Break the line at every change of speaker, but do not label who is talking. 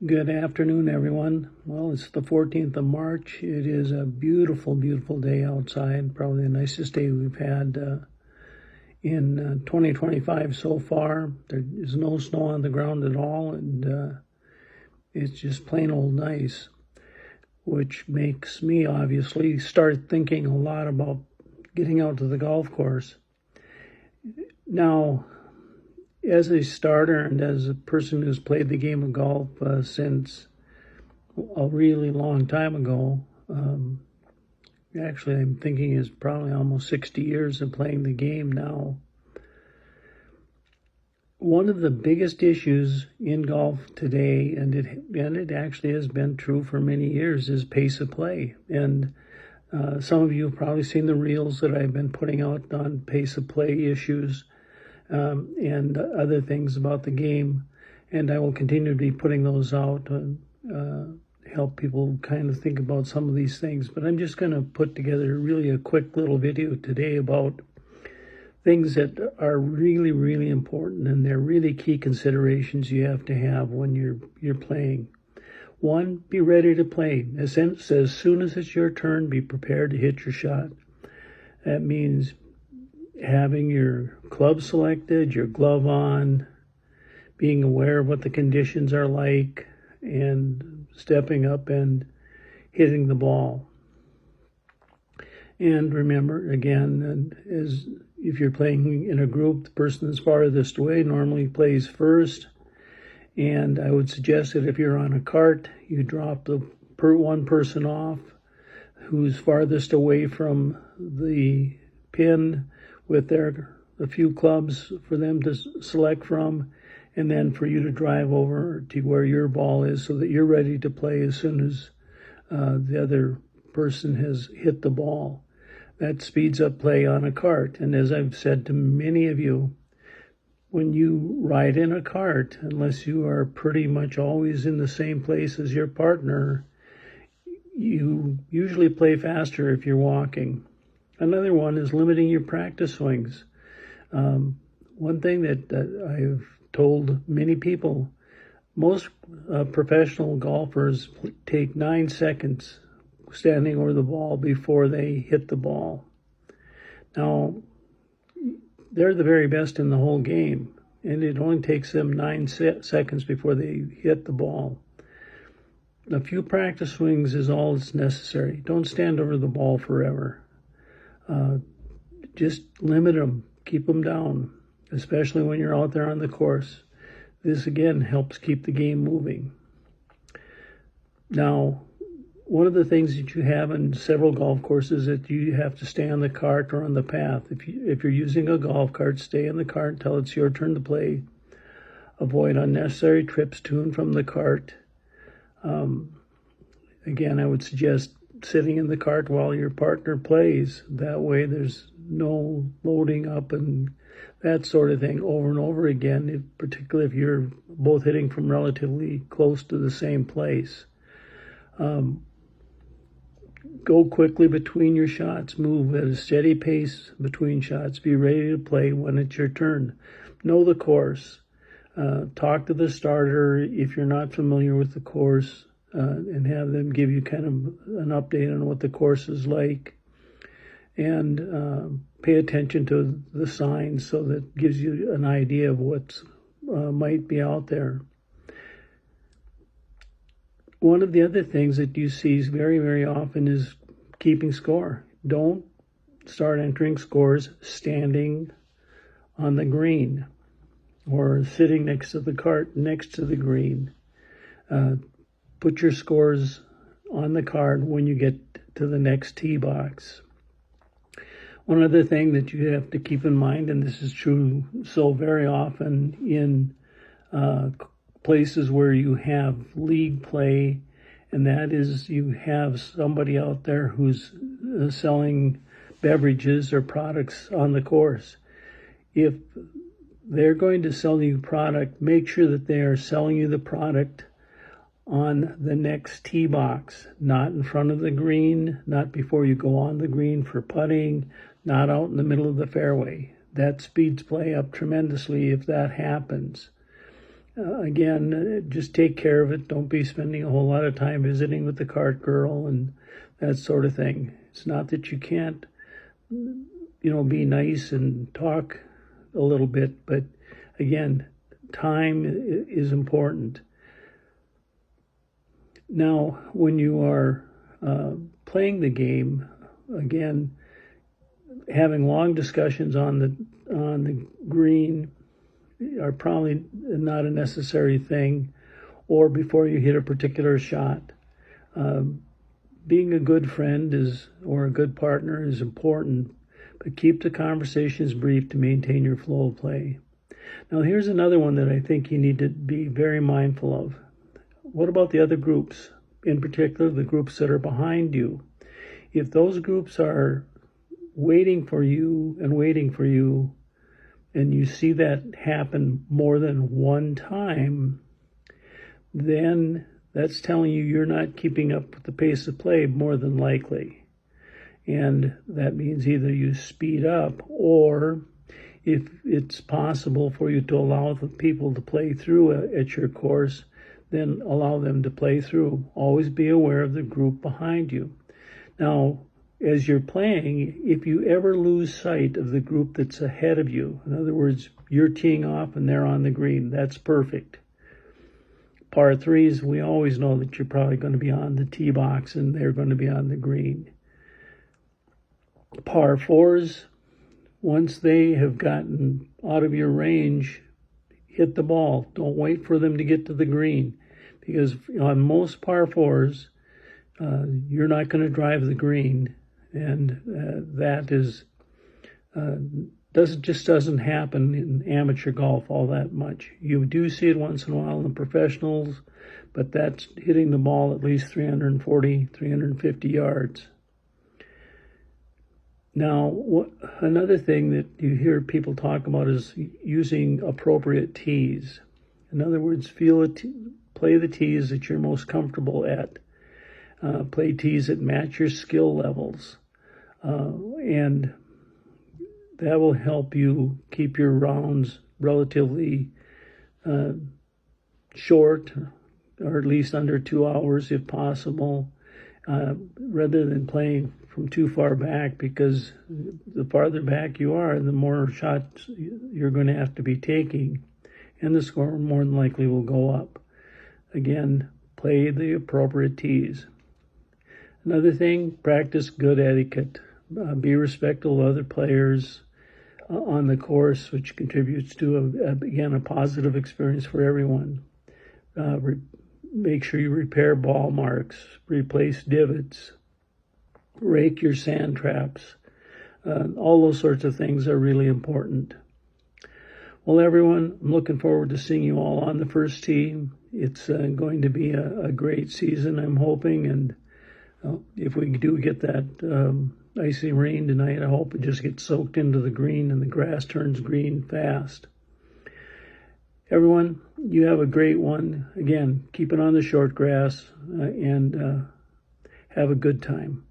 Good afternoon, everyone. Well, it's the 14th of March. It is a beautiful, beautiful day outside. Probably the nicest day we've had in 2025 so far. There is no snow on the ground at all, and it's just plain old nice, which makes me obviously start thinking a lot about getting out to the golf course. Now, as a starter and as a person who's played the game of golf since a really long time ago, actually I'm thinking is probably almost 60 years of playing the game now. One of the biggest issues in golf today, and it actually has been true for many years, is pace of play. And some of you have probably seen the reels that I've been putting out on pace of play issues. And other things about the game, and I will continue to be putting those out and help people kind of think about some of these things. But I'm just going to put together really a quick little video today about things that are really, really important, and they're really key considerations you have to have when you're playing. One, be ready to play. As soon as it's your turn, be prepared to hit your shot. That means having your club selected, your glove on, being aware of what the conditions are like, and stepping up and hitting the ball. And remember, again, as if you're playing in a group, the person that's farthest away normally plays first. And I would suggest that if you're on a cart, you drop the one person off who's farthest away from the pin with a few clubs for them to select from, and then for you to drive over to where your ball is so that you're ready to play as soon as the other person has hit the ball. That speeds up play on a cart. And as I've said to many of you, when you ride in a cart, unless you are pretty much always in the same place as your partner, you usually play faster if you're walking. Another one is limiting your practice swings. One thing that I've told many people, most professional golfers take 9 seconds standing over the ball before they hit the ball. Now, they're the very best in the whole game, and it only takes them 9 seconds before they hit the ball. A few practice swings is all that's necessary. Don't stand over the ball forever. Just limit them, keep them down, especially when you're out there on the course. This again helps keep the game moving. Now, one of the things that you have in several golf courses is that you have to stay on the cart or on the path. If you're using a golf cart, stay in the cart until it's your turn to play. Avoid unnecessary trips to and from the cart. Again, I would suggest sitting in the cart while your partner plays. That way there's no loading up and that sort of thing over and over again, particularly if you're both hitting from relatively close to the same place. Go quickly between your shots. Move at a steady pace between shots. Be ready to play when it's your turn. Know the course. Talk to the starter if you're not familiar with the course. And have them give you kind of an update on what the course is like, and pay attention to the signs so that gives you an idea of what might be out there. One of the other things that you see very, very often is keeping score. Don't start entering scores standing on the green or sitting next to the cart next to the green. Put your scores on the card when you get to the next tee box. One other thing that you have to keep in mind, and this is true so very often in places where you have league play, and that is you have somebody out there who's selling beverages or products on the course. If they're going to sell you product, make sure that they are selling you the product on the next tee box, not in front of the green, not before you go on the green for putting, not out in the middle of the fairway. That speeds play up tremendously if that happens. Again, just take care of it. Don't be spending a whole lot of time visiting with the cart girl and that sort of thing. It's not that you can't, be nice and talk a little bit, but again, time is important. Now, when you are playing the game, again, having long discussions on the green are probably not a necessary thing, or before you hit a particular shot. Being a good friend or a good partner is important, but keep the conversations brief to maintain your flow of play. Now, here's another one that I think you need to be very mindful of. What about the other groups, in particular the groups that are behind you? If those groups are waiting for you, and you see that happen more than one time, then that's telling you you're not keeping up with the pace of play, more than likely. And that means either you speed up, or if it's possible for you to allow the people to play through at your course, then allow them to play through. Always be aware of the group behind you. Now, as you're playing, if you ever lose sight of the group that's ahead of you, in other words, you're teeing off and they're on the green, that's perfect. Par threes, we always know that you're probably going to be on the tee box and they're going to be on the green. Par fours, once they have gotten out of your range, hit the ball. Don't wait for them to get to the green, because on most par fours, you're not going to drive the green, and that doesn't happen in amateur golf all that much. You do see it once in a while in the professionals, but that's hitting the ball at least 340, 350 yards. Now, another thing that you hear people talk about is using appropriate tees. In other words, play the tees that you're most comfortable at. Play tees that match your skill levels. And that will help you keep your rounds relatively short, or at least under 2 hours if possible, rather than playing from too far back, because the farther back you are, the more shots you're going to have to be taking, and the score more than likely will go up. Again, play the appropriate tees. Another thing, practice good etiquette. Be respectful of other players on the course, which contributes to, a positive experience for everyone. Make sure you repair ball marks, replace divots, rake your sand traps. All those sorts of things are really important. Well, everyone, I'm looking forward to seeing you all on the first tee. It's going to be a great season, I'm hoping, and if we do get that icy rain tonight, I hope it just gets soaked into the green and the grass turns green fast. Everyone, you have a great one. Again, keep it on the short grass and have a good time.